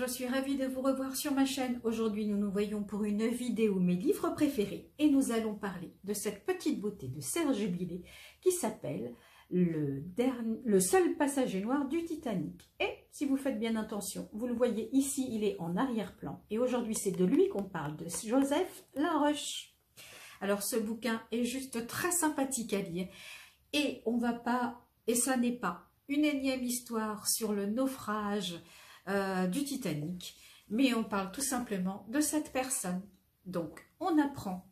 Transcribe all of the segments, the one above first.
suis ravie de vous revoir sur ma chaîne. Aujourd'hui, nous nous voyons pour une vidéo Mes livres préférés et nous allons parler de cette petite beauté de Serge Jubilé qui s'appelle le seul passager noir du Titanic. Et si vous faites bien attention, vous le voyez ici, il est en arrière-plan. Et aujourd'hui, c'est de lui qu'on parle, de Joseph Laroche. Alors, ce bouquin est juste très sympathique à lire et on va pas, et ça n'est pas une énième histoire sur le naufrage du Titanic, mais on parle tout simplement de cette personne. Donc, on apprend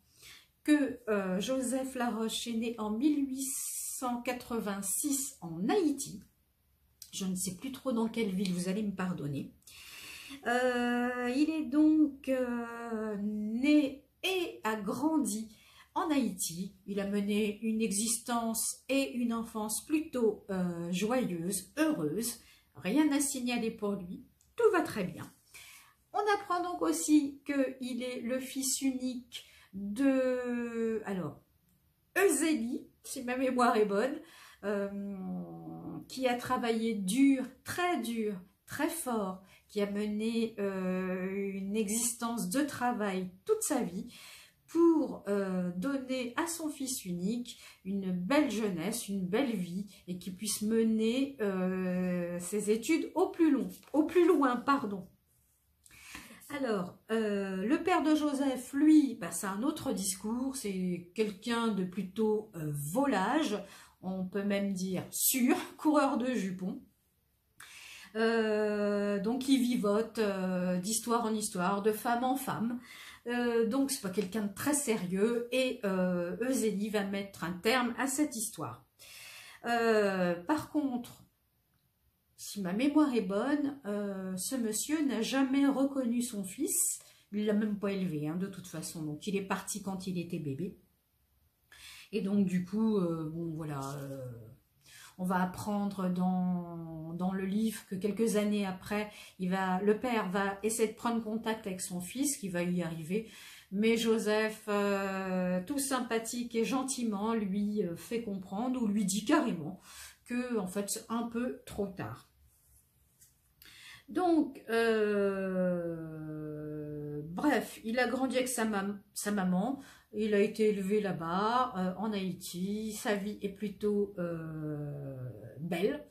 que Joseph Laroche est né en 1886 en Haïti. Je ne sais plus trop dans quelle ville, vous allez me pardonner. Il est donc né et a grandi en Haïti. Il a mené une existence et une enfance plutôt joyeuse, heureuse. Rien à signaler pour lui, tout va très bien. On apprend donc aussi qu'il est le fils unique de, Euzélie, si ma mémoire est bonne, qui a travaillé dur, très fort, qui a mené une existence de travail toute sa vie, pour donner à son fils unique une belle jeunesse, une belle vie, et qu'il puisse mener ses études au plus loin. Alors, le père de Joseph, lui, c'est un autre discours, c'est quelqu'un de plutôt volage, on peut même dire coureur de jupons. Donc il vivote d'histoire en histoire, de femme en femme. Donc c'est pas quelqu'un de très sérieux et Euzélie va mettre un terme à cette histoire. Par contre, si ma mémoire est bonne, ce monsieur n'a jamais reconnu son fils. Il l'a même pas élevé, hein, de toute façon. Donc il est parti quand il était bébé. Et donc du coup, bon voilà. On va apprendre dans le livre que quelques années après, le père va essayer de prendre contact avec son fils, qui va y arriver. Mais Joseph, tout sympathique et gentiment, lui fait comprendre ou lui dit carrément que en fait c'est un peu trop tard. Donc, bref, il a grandi avec sa maman. Il a été élevé là-bas, en Haïti. Sa vie est plutôt belle.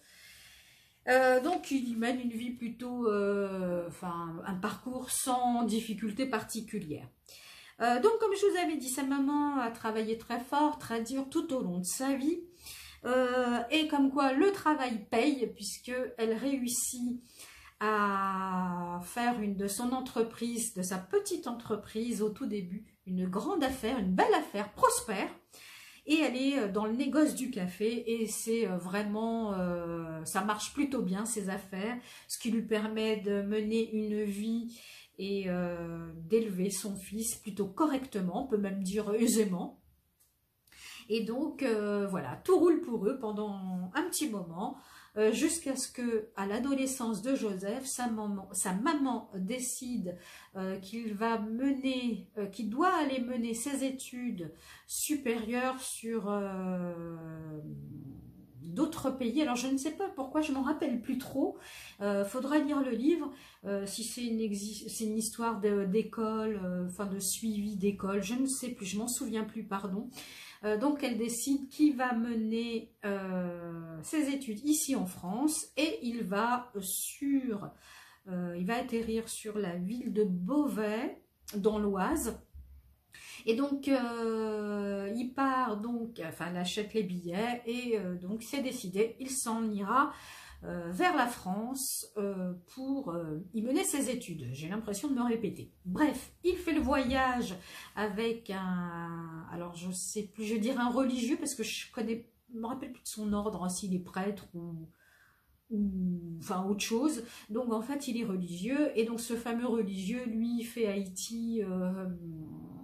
Donc, il mène une vie plutôt, un parcours sans difficulté particulière. Donc, comme je vous avais dit, sa maman a travaillé très fort, très dur tout au long de sa vie. Et comme quoi, le travail paye, puisqu'elle réussit à faire de son entreprise, de sa petite entreprise au tout début, une grande affaire, une belle affaire, prospère. Et elle est dans le négoce du café et c'est vraiment, ça marche plutôt bien ces affaires, ce qui lui permet de mener une vie et d'élever son fils plutôt correctement, on peut même dire aisément. Et donc voilà, tout roule pour eux pendant un petit moment. Jusqu'à ce que, à l'adolescence de Joseph, sa maman décide qu'il doit aller mener ses études supérieures sur d'autres pays. Alors je ne sais pas pourquoi, je m'en rappelle plus trop. Faudra lire le livre. Si c'est une histoire d'école, de suivi d'école, je ne sais plus, je m'en souviens plus, pardon. Donc elle décide qu'il va mener ses études ici en France et il va atterrir sur la ville de Beauvais dans l'Oise. Et donc il part elle achète les billets et donc c'est décidé, il s'en ira vers la France pour y mener ses études. J'ai l'impression de me répéter. Bref, il fait le voyage avec alors je sais plus, je vais dire un religieux parce que je me rappelle plus de son ordre, s'il est prêtre ou autre chose. Donc en fait il est religieux et donc ce fameux religieux lui fait Haïti,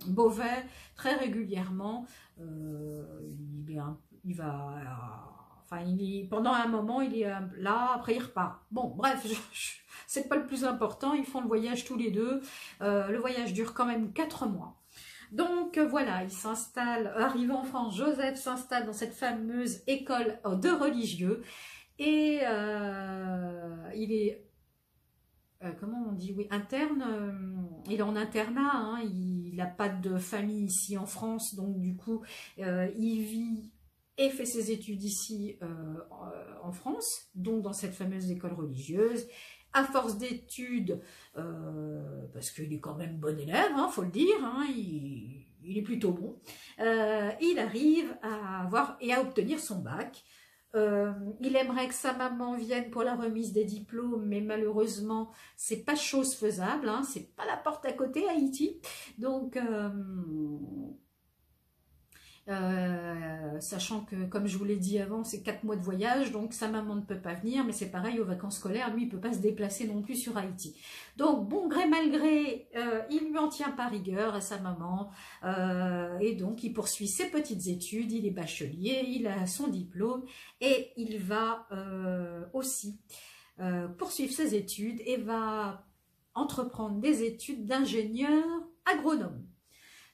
Beauvais très régulièrement. Pendant un moment, il est là, après il repart. Bon, bref, c'est pas le plus important, ils font le voyage tous les deux. Le voyage dure quand même 4 mois. Donc voilà, il s'installe, arrivant en France, Joseph s'installe dans cette fameuse école de religieux. Et il est comment on dit, oui, interne, il est en internat, hein, il n'a pas de famille ici en France, donc du coup, il vit et fait ses études ici en France, donc dans cette fameuse école religieuse. À force d'études, parce qu'il est quand même bon élève, hein, faut le dire, hein, il est plutôt bon, il arrive à avoir et à obtenir son bac. Il aimerait que sa maman vienne pour la remise des diplômes, mais malheureusement, c'est pas chose faisable, hein, c'est pas la porte à côté, Haïti. Donc, sachant que, comme je vous l'ai dit avant, c'est 4 mois de voyage, donc sa maman ne peut pas venir, mais c'est pareil aux vacances scolaires, lui, il ne peut pas se déplacer non plus sur Haïti. Donc, bon gré mal gré, il lui en tient pas rigueur à sa maman, et donc il poursuit ses petites études, il est bachelier, il a son diplôme, et il va aussi poursuivre ses études, et va entreprendre des études d'ingénieur agronome.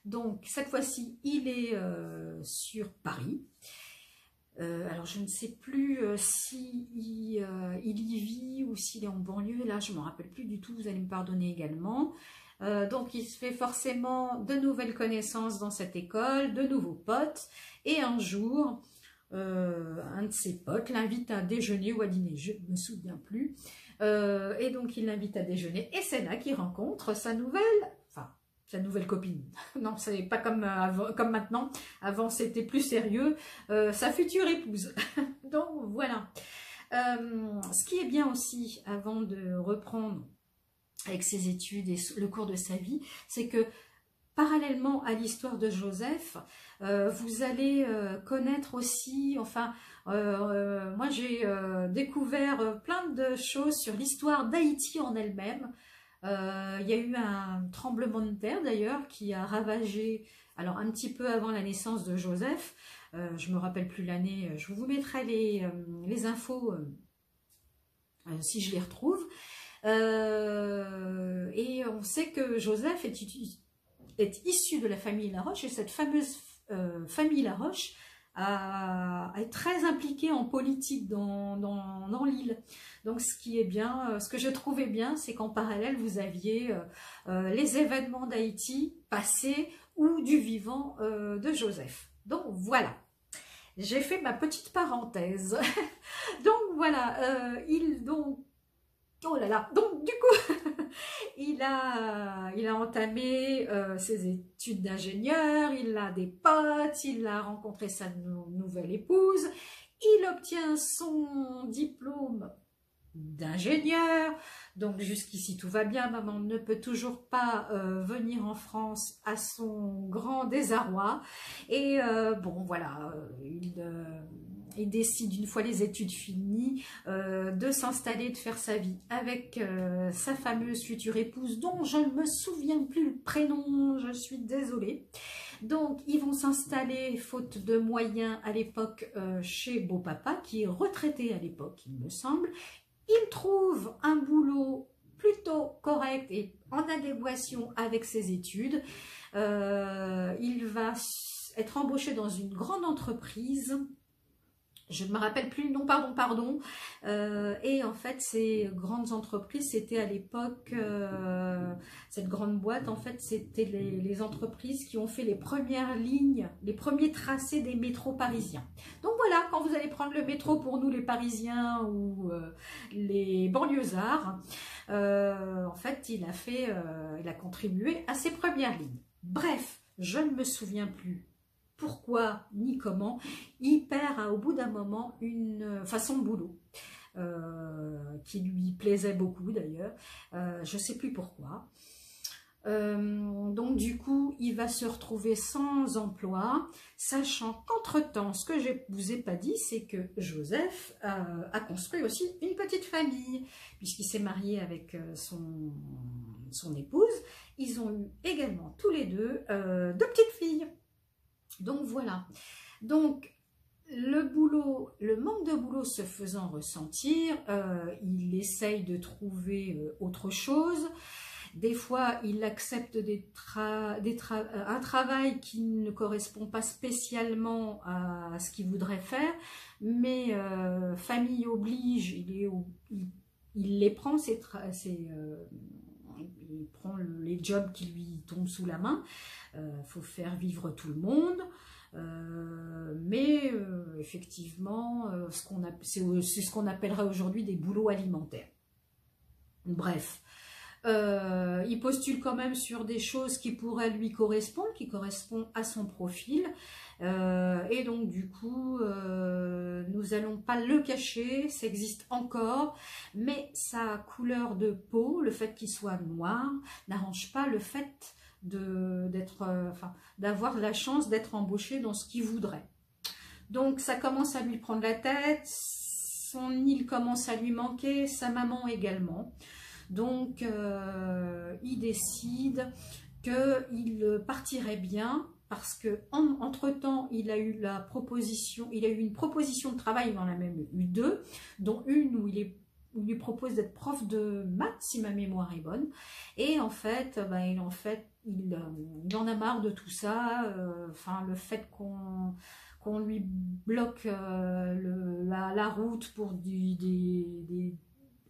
Donc, cette fois-ci, il est sur Paris. Alors, je ne sais plus si il y vit ou s'il est en banlieue. Là, je ne me rappelle plus du tout. Vous allez me pardonner également. Donc, il se fait forcément de nouvelles connaissances dans cette école, de nouveaux potes. Et un jour, un de ses potes l'invite à déjeuner ou à dîner. Je ne me souviens plus. Et donc, il l'invite à déjeuner. Et c'est là qu'il rencontre sa nouvelle copine. Non, c'est pas comme maintenant. Avant, c'était plus sérieux. Sa future épouse. Donc, voilà. Ce qui est bien aussi, avant de reprendre avec ses études et le cours de sa vie, c'est que, parallèlement à l'histoire de Joseph, vous allez connaître aussi, enfin, moi j'ai découvert plein de choses sur l'histoire d'Haïti en elle-même. Il y a eu un tremblement de terre d'ailleurs qui a ravagé, alors un petit peu avant la naissance de Joseph, je ne me rappelle plus l'année, je vous mettrai les infos si je les retrouve. Et on sait que Joseph est issu de la famille Laroche, et cette fameuse famille Laroche est très impliquée en politique dans l'île. Donc ce qui est bien, ce que je trouvais bien, c'est qu'en parallèle vous aviez les événements d'Haïti passés ou du vivant de Joseph. Donc voilà, j'ai fait ma petite parenthèse. Donc voilà, oh là là, donc du coup, il a entamé ses études d'ingénieur, il a des potes, il a rencontré sa nouvelle épouse, il obtient son diplôme d'ingénieur, donc jusqu'ici tout va bien. Maman ne peut toujours pas venir en France à son grand désarroi, et bon voilà, il décide, une fois les études finies, de s'installer, de faire sa vie avec sa fameuse future épouse, dont je ne me souviens plus le prénom, je suis désolée. Donc, ils vont s'installer, faute de moyens à l'époque, chez Beau-Papa, qui est retraité à l'époque, il me semble. Il trouve un boulot plutôt correct et en adéquation avec ses études. Il va être embauché dans une grande entreprise. Je ne me rappelle plus le nom, pardon. Et en fait, ces grandes entreprises, c'était à l'époque, cette grande boîte, en fait, c'était les entreprises qui ont fait les premières lignes, les premiers tracés des métros parisiens. Donc voilà, quand vous allez prendre le métro pour nous les Parisiens ou les banlieusards, en fait, il a contribué à ces premières lignes. Bref, je ne me souviens plus pourquoi ni comment, il perd au bout d'un moment une façon de boulot qui lui plaisait beaucoup d'ailleurs, je ne sais plus pourquoi. Donc du coup, il va se retrouver sans emploi, sachant qu'entre-temps, ce que je ne vous ai pas dit, c'est que Joseph a construit aussi une petite famille, puisqu'il s'est marié avec son épouse. Ils ont eu également tous les deux 2 petites filles. Donc voilà, donc le manque de boulot se faisant ressentir, il essaye de trouver autre chose. Des fois, il accepte un travail qui ne correspond pas spécialement à ce qu'il voudrait faire, mais famille oblige, il les prend, il prend les jobs qui lui tombent sous la main. Faut faire vivre tout le monde. Mais effectivement, c'est ce qu'on appellerait aujourd'hui des boulots alimentaires. Bref. Il postule quand même sur des choses qui pourraient lui correspondre, qui correspondent à son profil. Et donc du coup, nous allons pas le cacher, ça existe encore, mais sa couleur de peau, le fait qu'il soit noir, n'arrange pas le fait d'avoir la chance d'être embauché dans ce qu'il voudrait. Donc ça commence à lui prendre la tête, son île commence à lui manquer, sa maman également. Donc, il décide qu'il partirait bien parce que entre-temps, il a eu une proposition de travail, il en a même eu deux, dont une où il lui propose d'être prof de maths, si ma mémoire est bonne. Et en fait, il en a marre de tout ça, le fait qu'on lui bloque la route pour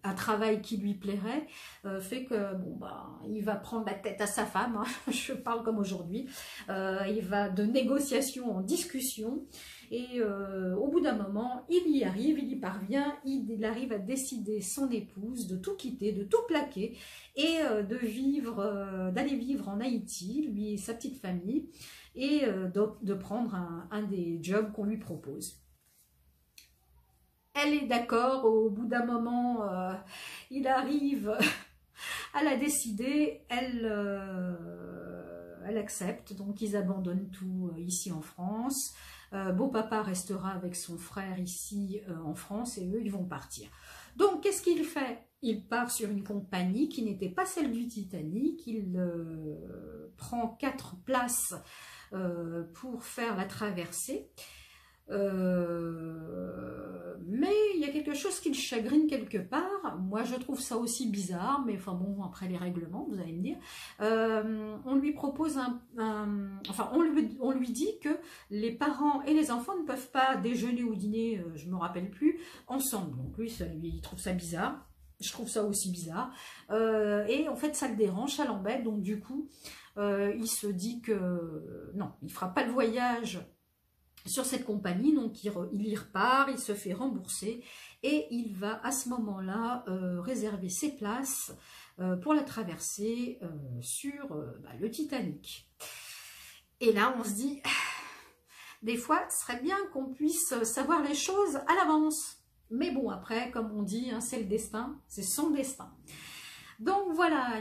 un travail qui lui plairait, fait que il va prendre la tête à sa femme, hein, je parle comme aujourd'hui, il va de négociation en discussion, et au bout d'un moment, il y arrive, il y parvient, il arrive à décider son épouse de tout quitter, de tout plaquer, et d'aller vivre en Haïti, lui et sa petite famille, et de prendre un des jobs qu'on lui propose. Elle est d'accord, au bout d'un moment, il arrive à la décider, elle accepte, donc ils abandonnent tout ici en France. Beau-papa restera avec son frère ici en France et eux, ils vont partir. Donc, qu'est-ce qu'il fait? Il part sur une compagnie qui n'était pas celle du Titanic, il prend 4 places pour faire la traversée. Mais il y a quelque chose qui le chagrine quelque part. Moi je trouve ça aussi bizarre, mais enfin bon, après les règlements, vous allez me dire. On lui propose on lui dit que les parents et les enfants ne peuvent pas déjeuner ou dîner, je me rappelle plus, ensemble. Donc lui, il trouve ça bizarre. Je trouve ça aussi bizarre. Et en fait, ça le dérange, ça l'embête. Donc du coup, il se dit que non, il fera pas le voyage sur cette compagnie, donc il y repart, il se fait rembourser et il va à ce moment-là réserver ses places pour la traversée sur le Titanic. Et là, on se dit, des fois, ce serait bien qu'on puisse savoir les choses à l'avance. Mais bon, après, comme on dit, hein, c'est le destin, c'est son destin. Donc voilà,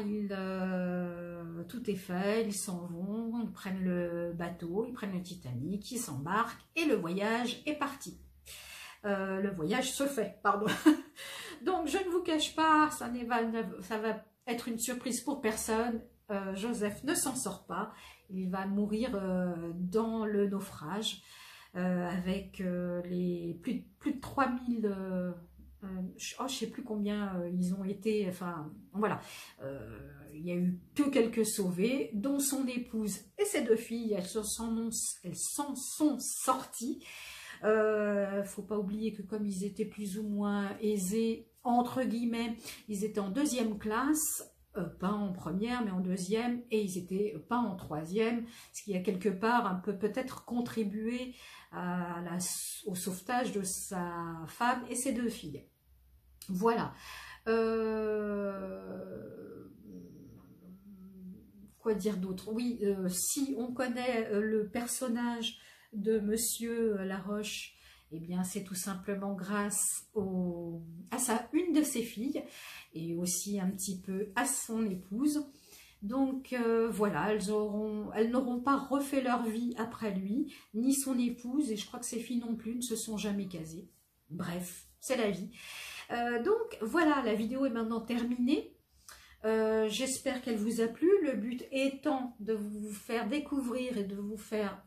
tout est fait, ils s'en vont, ils prennent le bateau, ils prennent le Titanic, ils s'embarquent et le voyage est parti. Le voyage se fait, pardon. Donc je ne vous cache pas, ça va être une surprise pour personne. Joseph ne s'en sort pas, il va mourir dans le naufrage avec les plus de 3000... je ne sais plus combien ils ont été, enfin voilà, il n'y a eu que quelques sauvés, dont son épouse et ses 2 filles, elles s'en sont sorties. Faut pas oublier que comme ils étaient plus ou moins aisés, entre guillemets, ils étaient en 2e classe, pas en première mais en 2e, et ils étaient pas en 3e, ce qui a quelque part un peu peut-être contribué au sauvetage de sa femme et ses 2 filles. Voilà. Quoi dire d'autre? Oui, si on connaît le personnage de Monsieur Laroche, eh bien c'est tout simplement grâce à une de ses filles et aussi un petit peu à son épouse. Donc voilà, elles n'auront pas refait leur vie après lui, ni son épouse, et je crois que ses filles non plus ne se sont jamais casées. Bref, c'est la vie. Donc voilà, la vidéo est maintenant terminée. J'espère qu'elle vous a plu. Le but étant de vous faire découvrir et de vous faire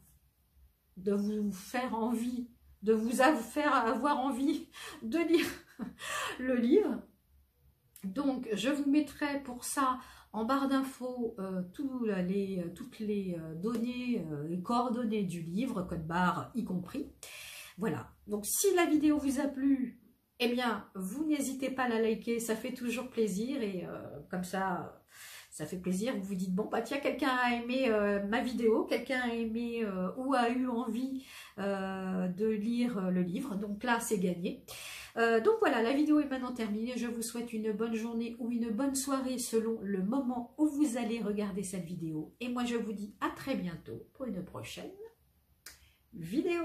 envie, de vous faire avoir envie de lire le livre. Donc je vous mettrai pour ça en barre d'infos toutes les données et coordonnées du livre, code barre y compris. Voilà, donc si la vidéo vous a plu, eh bien, vous n'hésitez pas à la liker, ça fait toujours plaisir et comme ça fait plaisir. Vous vous dites, bon, bah tiens, quelqu'un a aimé ma vidéo, quelqu'un a aimé ou a eu envie de lire le livre. Donc là, c'est gagné. Donc voilà, la vidéo est maintenant terminée. Je vous souhaite une bonne journée ou une bonne soirée selon le moment où vous allez regarder cette vidéo. Et moi, je vous dis à très bientôt pour une prochaine vidéo.